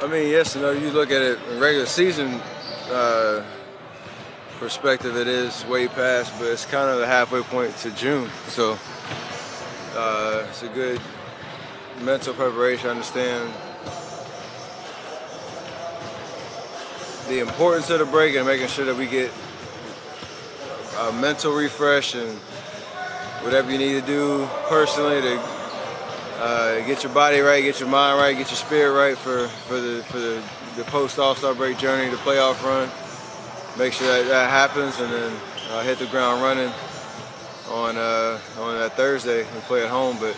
I mean, yes, you look at it in regular season perspective, it is way past, but it's kind of the halfway point to June. So it's a good mental preparation. I understand the importance of the break and making sure that we get a mental refresh and whatever you need to do personally to get your body right, get your mind right, get your spirit right for the post All-Star break journey, the playoff run. Make sure that happens, and then hit the ground running on that Thursday and play at home. But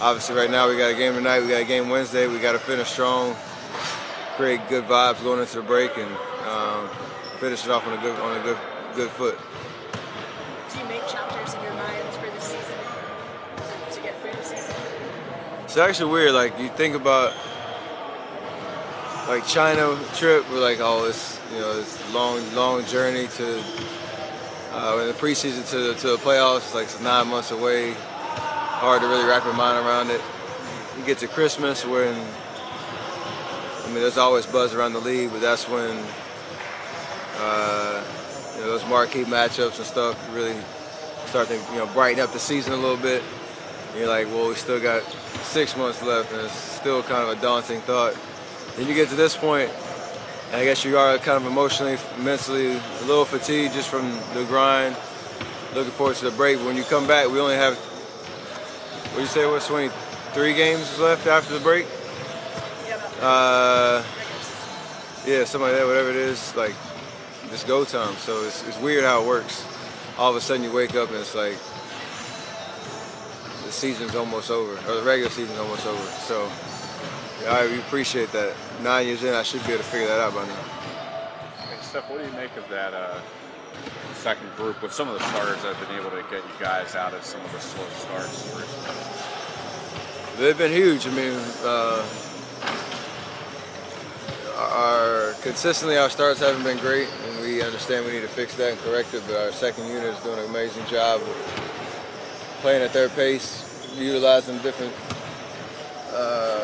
obviously, right now we got a game tonight, we got a game Wednesday. We got to finish strong, create good vibes going into the break, and finish it off on a good foot. Do you make chapters in your mind for the season to get through the season? It's actually weird. Like you think about like China trip, we're like, oh, it's this long journey to in the preseason to the playoffs. It's like it's 9 months away. Hard to really wrap your mind around it. You get to Christmas when there's always buzz around the league, but that's when those marquee matchups and stuff really start to brighten up the season a little bit. And you're like, well, we still got 6 months left, and it's still kind of a daunting thought. Then you get to this point, and I guess you are kind of emotionally, mentally a little fatigued just from the grind, looking forward to the break. But when you come back, we only have, what do you say, what's 23 games left after the break? Yeah, something like that, whatever it is, like, it's go time. So it's weird how it works. All of a sudden you wake up and it's like the season's almost over, or the regular season's almost over. So yeah, I appreciate that. 9 years in, I should be able to figure that out by now. Hey, Steph, what do you make of that second group with some of the starters that have been able to get you guys out of some of the slow starts recently? They've been huge. I mean, consistently our starts haven't been great, and we understand we need to fix that and correct it, but our second unit is doing an amazing job of playing at their pace, utilizing different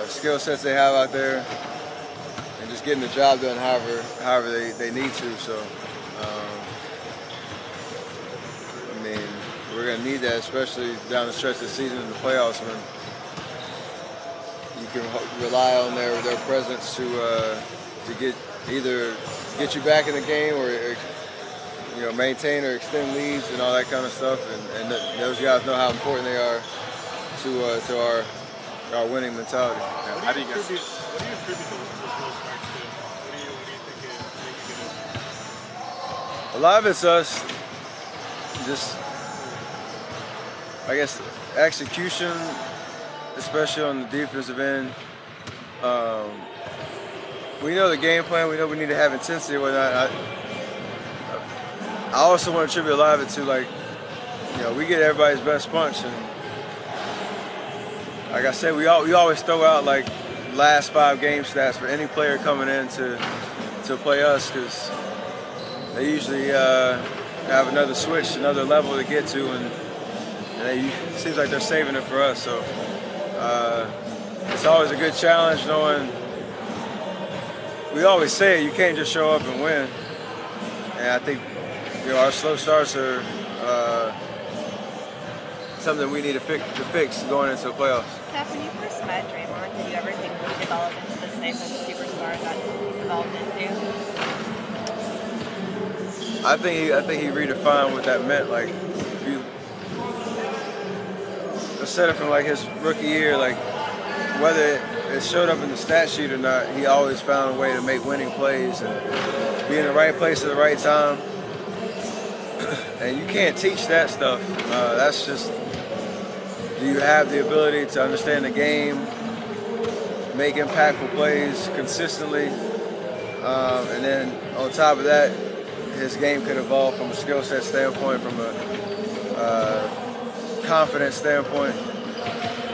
skill sets they have out there, and just getting the job done however they need to. So, I mean, we're going to need that, especially down the stretch of the season in the playoffs when you can rely on their presence to either get you back in the game or maintain or extend leads and all that kind of stuff. And those guys know how important they are to our winning mentality. How do you guys? What do you attribute those slow starts to? What do you think A lot of it's us, just I guess execution, especially on the defensive end. We know the game plan. We know we need to have intensity or whatnot. I also want to attribute a lot of it to we get everybody's best punch, and like I said, we always throw out like last 5 game stats for any player coming in to play us, because they usually have another switch, another level to get to, and it seems like they're saving it for us. So it's always a good challenge knowing. We always say you can't just show up and win, and I think our slow starts are something we need to fix going into the playoffs. Steph, when you first met Draymond, did you ever think he'd develop into the type of superstar that he's developed into? I think he redefined what that meant. Like, if you said it from like his rookie year, like whether it showed up in the stat sheet or not, he always found a way to make winning plays and be in the right place at the right time. And you can't teach that stuff. That's just, do you have the ability to understand the game, make impactful plays consistently, and then on top of that, his game could evolve from a skill set standpoint, from a confidence standpoint,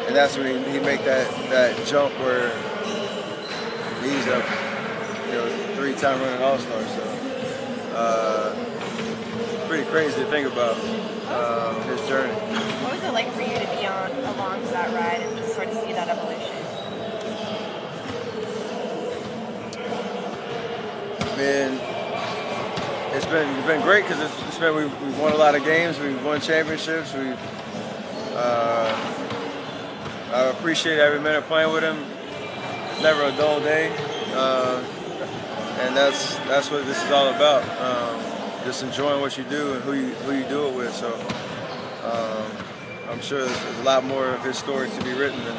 and that's when he make that jump where he's a 3-time running All-Star. So pretty crazy to think about his journey. What was it like for you to be along for that ride and just sort of see that evolution? Man, it's been great because we've won a lot of games, we've won championships, I appreciate every minute playing with him. It's never a dull day, and that's what this is all about. Just enjoying what you do and who you do it with. So I'm sure there's a lot more of his stories to be written, and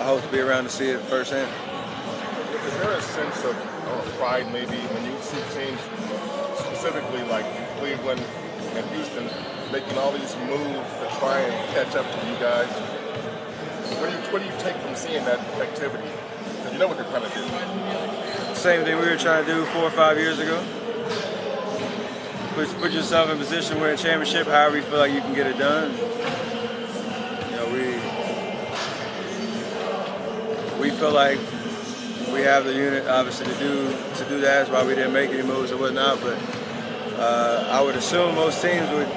I hope to be around to see it firsthand. Is there a sense of pride maybe when you see teams specifically like Cleveland and Houston making all these moves to try and catch up to you guys? What do you take from seeing that activity? Because you know what they're trying to do. Same thing we were trying to do 4 or 5 years ago. Put yourself in a position where a championship, however you feel like you can get it done. You know, we feel like we have the unit, obviously, to do that. That's why we didn't make any moves or whatnot. But I would assume most teams would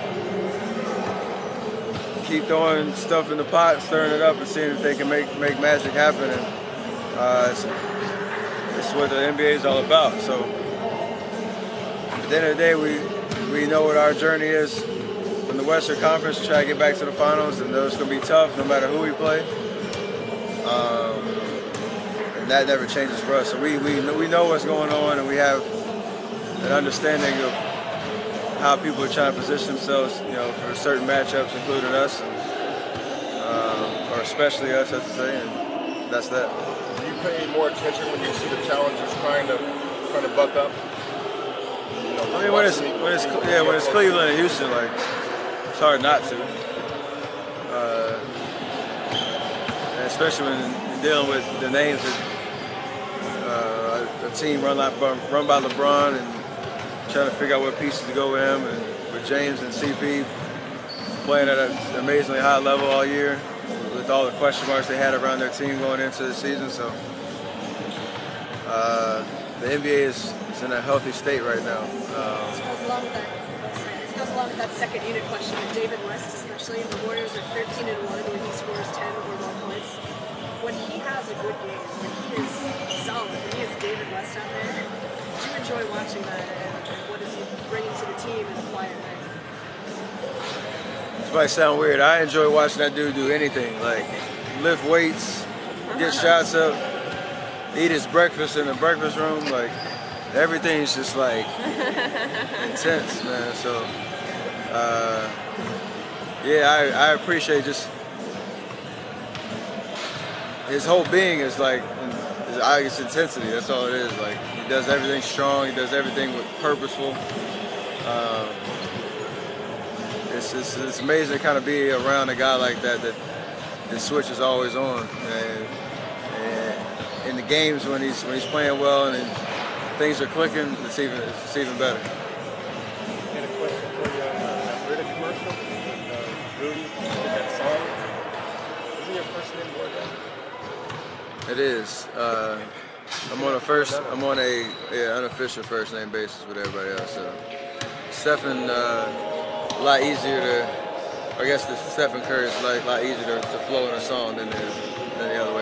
keep throwing stuff in the pot, stirring it up, and seeing if they can make magic happen. And it's what the NBA is all about. So at the end of the day, we know what our journey is in the Western Conference to try to get back to the finals, and those going to be tough no matter who we play. And that never changes for us. So we know what's going on, and we have an understanding of how people are trying to position themselves, you know, for certain matchups, including us, or especially us, I should say, and that's that. Do you pay more attention when you see the challengers trying to buck up? You know, I mean, when it's Cleveland and Houston, like, it's hard not to. And especially when you're dealing with the names that a team run by LeBron and trying to figure out what pieces to go with him, and with James and CP playing at an amazingly high level all year with all the question marks they had around their team going into the season. So the NBA is in a healthy state right now. This goes along with that second unit question with David West, especially. The Warriors are 13-1 when he scores 10 or more points. When he has a good game, when he is solid, when he has David West out there, do you enjoy watching that, and what is he bringing to the team in a quiet way? This might sound weird. I enjoy watching that dude do anything, like lift weights, get shots up, eat his breakfast in the breakfast room. Like, everything's just like intense, man. So yeah, I appreciate just his whole being is like, it's intensity. That's all it is. Like, he does everything strong. He does everything with purposeful. It's amazing to kind of be around a guy like that the switch is always on. And in the games when he's playing well and things are clicking, it's even better. And a question for you on that Brita commercial. Rudy did that song. Isn't your first name Gordon? It is. I'm on a unofficial first name basis with everybody else. So Stephen, a lot easier to, I guess the Stephen Curry is a lot easier to flow in a song than the other way.